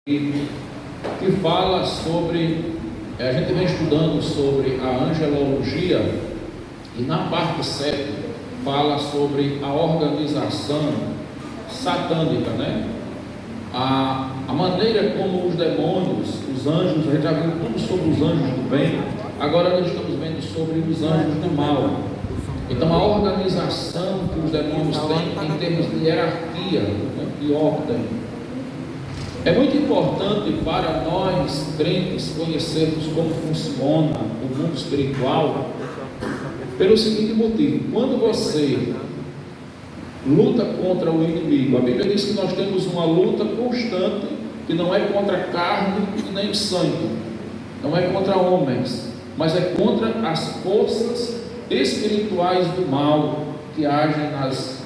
que fala sobre, a gente vem estudando sobre a angelologia, e na parte 7 fala sobre a organização satânica, né? A maneira como os demônios, os anjos, a gente já viu tudo sobre os anjos do bem, agora nós estamos vendo sobre os anjos do mal. Então a organização que os demônios têm em termos de hierarquia, né, de ordem. É muito importante para nós, crentes, conhecermos como funciona o mundo espiritual, pelo seguinte motivo: quando você luta contra o inimigo, a Bíblia diz que nós temos uma luta constante, que não é contra carne e nem sangue, não é contra homens, mas é contra as forças espirituais do mal que agem nas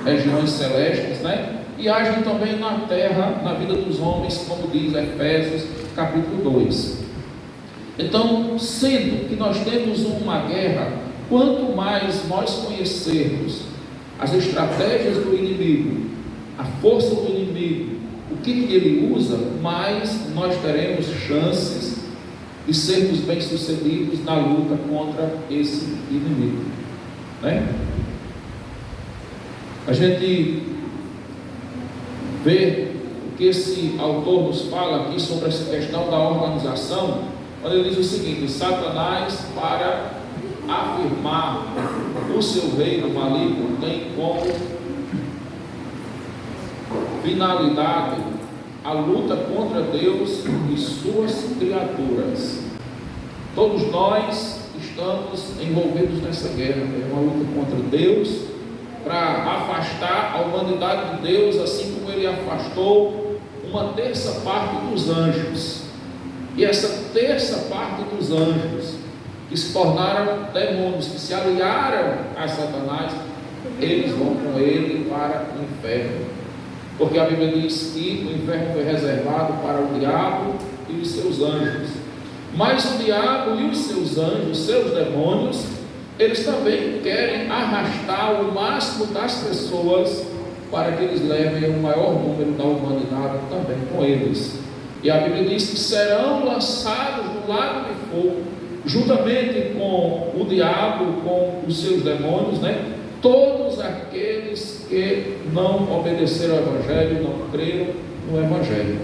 regiões celestes, né? E agem também na terra, na vida dos homens, como diz Efésios capítulo 2. Então, sendo que nós temos uma guerra, quanto mais nós conhecermos as estratégias do inimigo, a força do inimigo, o que ele usa, mais nós teremos chances de sermos bem-sucedidos na luta contra esse inimigo, né? A gente vê o que esse autor nos fala aqui sobre essa questão da organização, quando ele diz o seguinte: Satanás, para afirmar o seu reino maligno, tem como finalidade a luta contra Deus e suas criaturas. Todos nós estamos envolvidos nessa guerra, é uma luta contra Deus, para afastar a humanidade de Deus, assim como ele afastou uma terça parte dos anjos. E essa terça parte dos anjos, que se tornaram demônios, que se aliaram a Satanás, eles vão com ele para o inferno. Porque a Bíblia diz que o inferno foi reservado para o diabo e os seus anjos. Mas o diabo e os seus anjos, seus demônios, eles também querem arrastar o máximo das pessoas para que eles levem o maior número da humanidade também com eles. E a Bíblia diz que serão lançados no lago de fogo, juntamente com o diabo, com os seus demônios, né? Todos aqueles que não obedeceram ao Evangelho, não creram no Evangelho.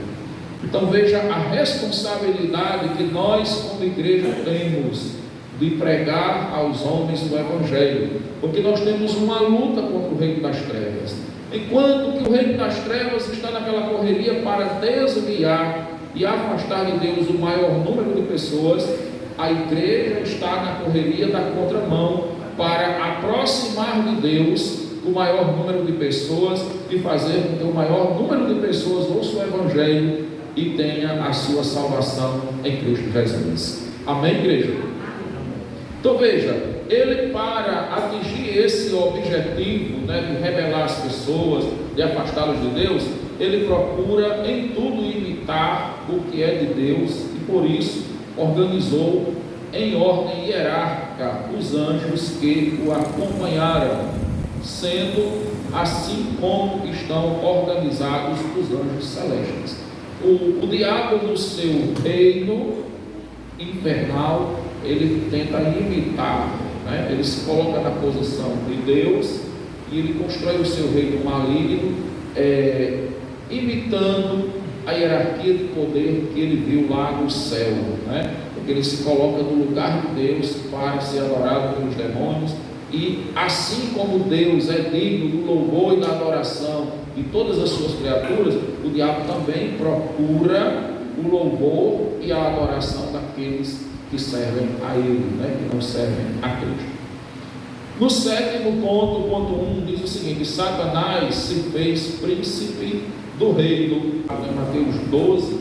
Então veja a responsabilidade que nós como igreja temos de pregar aos homens o Evangelho, porque nós temos uma luta contra o reino das trevas. Enquanto que o reino das trevas está naquela correria para desviar e afastar de Deus o maior número de pessoas, a igreja está na correria da contramão para aproximar de Deus o maior número de pessoas e fazer com que o maior número de pessoas ouça o Evangelho e tenha a sua salvação em Cristo Jesus. Amém, igreja? Então veja, ele, para atingir esse objetivo, né, de rebelar as pessoas, de afastá-los de Deus, ele procura em tudo imitar o que é de Deus, e por isso organizou em ordem hierárquica os anjos que o acompanharam, sendo assim como estão organizados os anjos celestes. O diabo, no seu reino infernal, ele tenta imitar, né? Ele se coloca na posição de Deus e ele constrói o seu reino maligno, imitando a hierarquia de poder que ele viu lá no céu, né? Porque ele se coloca no lugar de Deus para ser adorado pelos demônios, e assim como Deus é digno do louvor e da adoração de todas as suas criaturas, o diabo também procura o louvor e a adoração daqueles que servem a ele, né? Que não servem a Cristo. No sétimo ponto, ponto 1, diz o seguinte: Satanás se fez príncipe do reino. Em Mateus 12,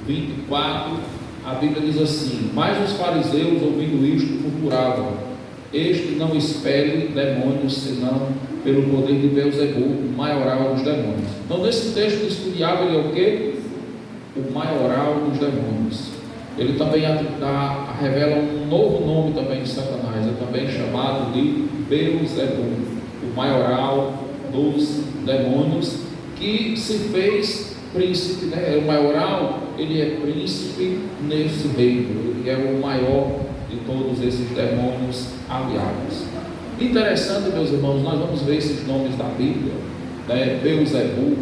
24, a Bíblia diz assim: mas os fariseus, ouvindo isto, murmuravam: este não expele demônios, senão pelo poder de Beelzebul, o maioral dos demônios. Então, nesse texto diz que o diabo, ele é o quê? O maioral dos demônios. Ele também revela um novo nome também de Satanás, é também chamado de Beelzebul, o maioral dos demônios, que se fez príncipe, né? O maioral ele é príncipe nesse reino, ele é o maior de todos esses demônios aliados. Interessante, meus irmãos, nós vamos ver esses nomes da Bíblia, né? Beelzebul,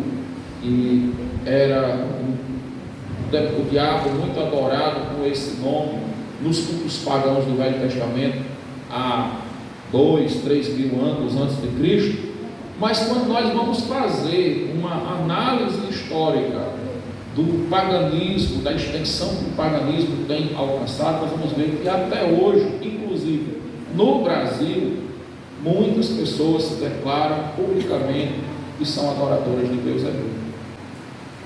e era o diabo muito adorado com esse nome nos cultos pagãos do Velho Testamento, há 2, 3 mil anos antes de Cristo. Mas quando nós vamos fazer uma análise histórica do paganismo, da extensão que o paganismo tem alcançado, nós vamos ver que até hoje, inclusive no Brasil, muitas pessoas se declaram publicamente que são adoradoras de Beelzebul,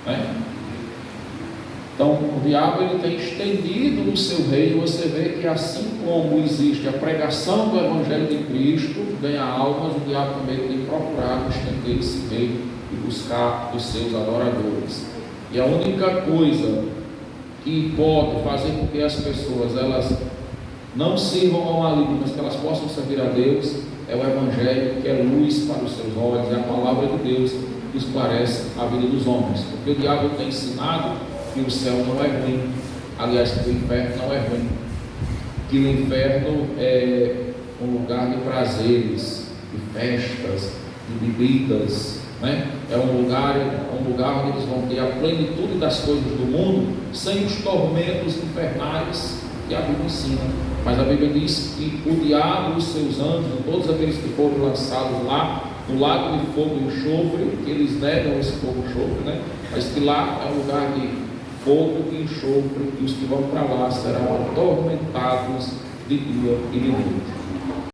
né? Então o diabo ele tem estendido no seu reino. Você vê que assim como existe a pregação do Evangelho de Cristo, ganha almas, o diabo também tem procurado estender esse reino e buscar os seus adoradores. E a única coisa que pode fazer com que as pessoas elas não sirvam ao maligno, mas que elas possam servir a Deus, é o Evangelho, que é luz para os seus olhos, é a palavra de Deus que esclarece a vida dos homens. Porque o diabo tem ensinado que o céu não é ruim, aliás, que o inferno não é ruim, que o inferno é um lugar de prazeres, de festas, de bebidas, né? É um lugar onde eles vão ter a plenitude das coisas do mundo, sem os tormentos infernais que a Bíblia ensina. Mas a Bíblia diz que o diabo e os seus anjos, todos aqueles que foram lançados lá no lago de fogo e enxofre, que eles negam esse fogo e enxofre, né? Mas que lá é um lugar de fogo e enxofre, e os que vão para lá serão atormentados de dia e de noite.